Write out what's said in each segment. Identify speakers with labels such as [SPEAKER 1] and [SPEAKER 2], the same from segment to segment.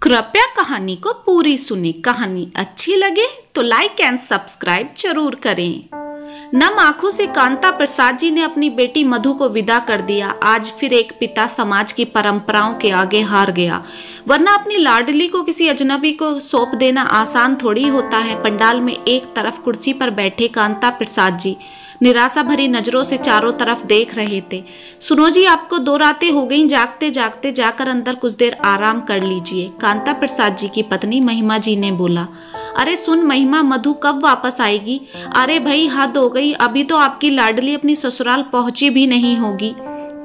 [SPEAKER 1] कृपया कहानी को पूरी सुने। कहानी अच्छी लगे तो लाइक एंड सब्सक्राइब जरूर करें। नम आंखों से कांता प्रसाद जी ने अपनी बेटी मधु को विदा कर दिया। आज फिर एक पिता समाज की परंपराओं के आगे हार गया, वरना अपनी लाडली को किसी अजनबी को सौंप देना आसान थोड़ी होता है। पंडाल में एक तरफ कुर्सी पर बैठे कांता प्रसाद जी निराशा भरी नजरों से चारों तरफ देख रहे थे। सुनो जी, आपको 2 रातें हो गई, जागते जागते जाकर अंदर कुछ देर आराम कर लीजिए, कांता प्रसाद जी की पत्नी महिमा जी ने बोला। अरे सुन महिमा, मधु कब वापस आएगी? अरे भाई हद हो गई, अभी तो आपकी लाडली अपनी ससुराल पहुंची भी नहीं होगी।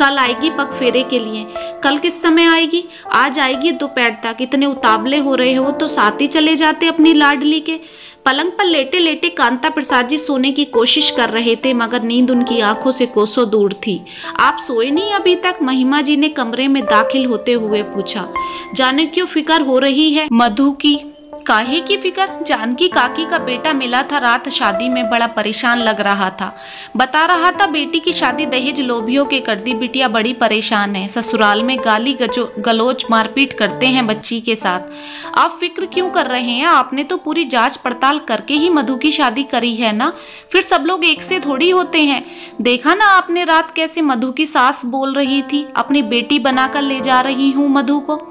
[SPEAKER 1] कल आएगी पग फेरे के लिए। कल किस समय आएगी? आज आएगी दोपहर तक। इतने उतावले हो रहे हो तो साथ ही चले जाते अपनी लाडली के। पलंग पर लेटे लेटे कांता प्रसाद जी सोने की कोशिश कर रहे थे, मगर नींद उनकी आंखों से कोसों दूर थी। आप सोए नहीं अभी तक? महिमा जी ने कमरे में दाखिल होते हुए पूछा। जाने क्यों फिक्र हो रही है मधु की? काहे की फिक्र? जानकी काकी का बेटा मिला था रात शादी में, बड़ा परेशान लग रहा था। बता रहा था बेटी की शादी दहेज लोभियों के कर दी। बिटिया बड़ी परेशान है, ससुराल में गाली गलोच मारपीट करते हैं बच्ची के साथ। आप फिक्र क्यों कर रहे हैं? आपने तो पूरी जांच पड़ताल करके ही मधु की शादी करी है ना, फिर सब लोग एक से थोड़ी होते हैं। देखा ना आपने रात कैसे मधु की सास बोल रही थी, अपनी बेटी बनाकर ले जा रही हूँ मधु को।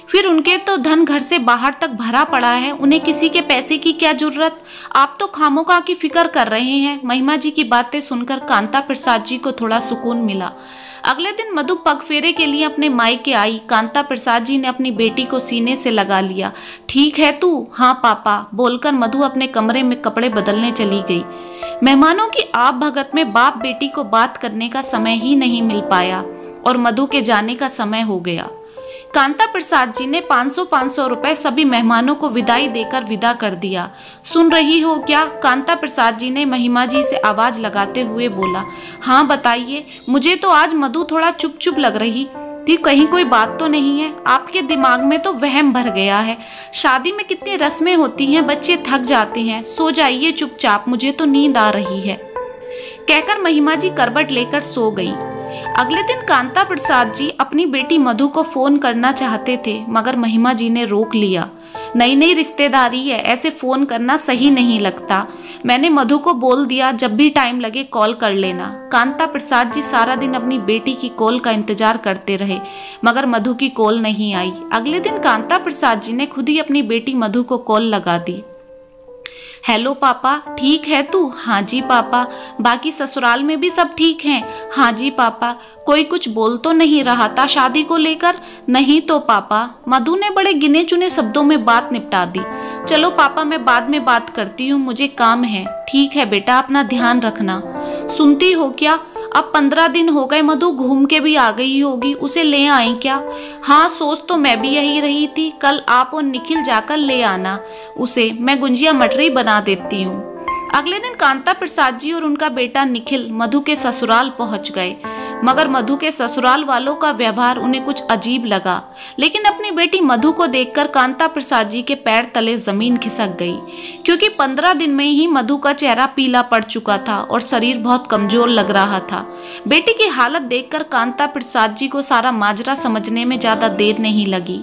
[SPEAKER 1] फिर उनके तो धन घर से बाहर तक भरा पड़ा है, उन्हें किसी के पैसे की क्या जरूरत? आप तो खामोखा की फिक्र कर रहे हैं। महिमा जी की बातें सुनकर कांता प्रसाद जी को थोड़ा सुकून मिला। अगले दिन मधु पग फेरे के लिए अपने मायके आई। कांता प्रसाद जी ने अपनी बेटी को सीने से लगा लिया। ठीक है तू? हाँ पापा, बोलकर मधु अपने कमरे में कपड़े बदलने चली गई। मेहमानों की आप भगत में बाप बेटी को बात करने का समय ही नहीं मिल पाया और मधु के जाने का समय हो गया। कांता प्रसाद जी ने 500 रुपए सभी मेहमानों को विदाई देकर विदा कर दिया। सुन रही हो क्या? कांता प्रसाद जी ने महिमा जी से आवाज लगाते हुए बोला। हाँ बताइए। मुझे तो आज मधु थोड़ा चुप चुप लग रही थी, कहीं कोई बात तो नहीं है? आपके दिमाग में तो वहम भर गया है। शादी में कितनी रस्में होती हैं, बच्चे थक जाते हैं। सो जाइए चुपचाप, मुझे तो नींद आ रही है, कहकर महिमा जी करवट लेकर सो गई। अगले दिन कांता प्रसाद जी अपनी बेटी मधु को फोन करना चाहते थे, मगर महिमा जी ने रोक लिया। नई रिश्तेदारी है, ऐसे फोन करना सही नहीं लगता। मैंने मधु को बोल दिया जब भी टाइम लगे कॉल कर लेना। कांता प्रसाद जी सारा दिन अपनी बेटी की कॉल का इंतजार करते रहे, मगर मधु की कॉल नहीं आई। अगले दिन कांता प्रसाद जी ने खुद ही अपनी बेटी मधु को कॉल लगा दी। हेलो पापा, ठीक है तू? हाँ जी पापा। बाकी ससुराल में भी सब ठीक हैं? हाँ जी पापा। कोई कुछ बोल तो नहीं रहा था शादी को लेकर? नहीं तो पापा। मधु ने बड़े गिने चुने शब्दों में बात निपटा दी। चलो पापा, मैं बाद में बात करती हूँ, मुझे काम है। ठीक है बेटा, अपना ध्यान रखना। सुनती हो क्या? अब 15 दिन हो गए, मधु घूम के भी आ गई होगी, उसे ले आई क्या? हाँ, सोच तो मैं भी यही रही थी। कल आप और निखिल जाकर ले आना उसे, मैं गुंजिया मटरी बना देती हूँ। अगले दिन कांता प्रसाद जी और उनका बेटा निखिल मधु के ससुराल पहुंच गए, मगर मधु के ससुराल वालों का व्यवहार उन्हें कुछ अजीब लगा। लेकिन अपनी बेटी मधु को देखकर कांता प्रसाद जी के पैर तले जमीन खिसक गई, क्योंकि 15 दिन में ही मधु का चेहरा पीला पड़ चुका था और शरीर बहुत कमजोर लग रहा था। बेटी की हालत देखकर कांता प्रसाद जी को सारा माजरा समझने में ज्यादा देर नहीं लगी।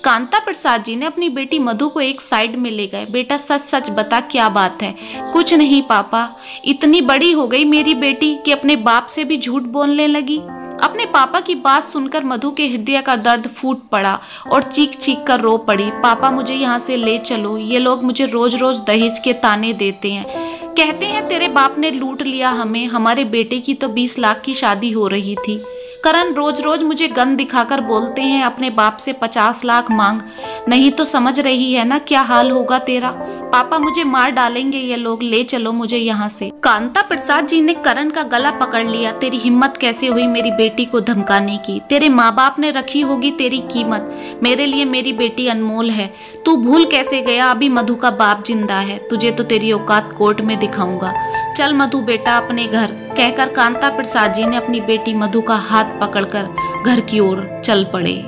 [SPEAKER 1] कांता प्रसाद जी ने अपनी बेटी मधु को एक साइड में ले गए। बेटा सच सच बता, क्या बात है? कुछ नहीं पापा, इतनी बड़ी हो गई मेरी बेटी कि अपने बाप से भी झूठ बोलने लगी। अपने पापा की बात सुनकर मधु के हृदय का दर्द फूट पड़ा और चीख चीख कर रो पड़ी। पापा मुझे यहाँ से ले चलो, ये लोग मुझे रोज रोज दहेज के ताने देते हैं, कहते हैं तेरे बाप ने लूट लिया हमें। हमारे बेटे की तो 20 लाख की शादी हो रही थी। करण रोज रोज मुझे गन दिखाकर बोलते हैं अपने बाप से 50 लाख मांग। नहीं तो समझ रही है ना क्या हाल होगा तेरा? पापा मुझे मार डालेंगे ये लोग, ले चलो मुझे यहाँ से। कांता प्रसाद जी ने करण का गला पकड़ लिया। तेरी हिम्मत कैसे हुई मेरी बेटी को धमकाने की? तेरे माँ बाप ने रखी होगी तेरी कीमत, मेरे लिए मेरी बेटी अनमोल है। तू भूल कैसे गया? अभी मधु का बाप जिंदा है, तुझे तो तेरी औकात कोर्ट में दिखाऊंगा। चल मधु बेटा अपने घर, कहकर कांता प्रसाद जी ने अपनी बेटी मधु का हाथ पकड़कर घर की ओर चल पड़े।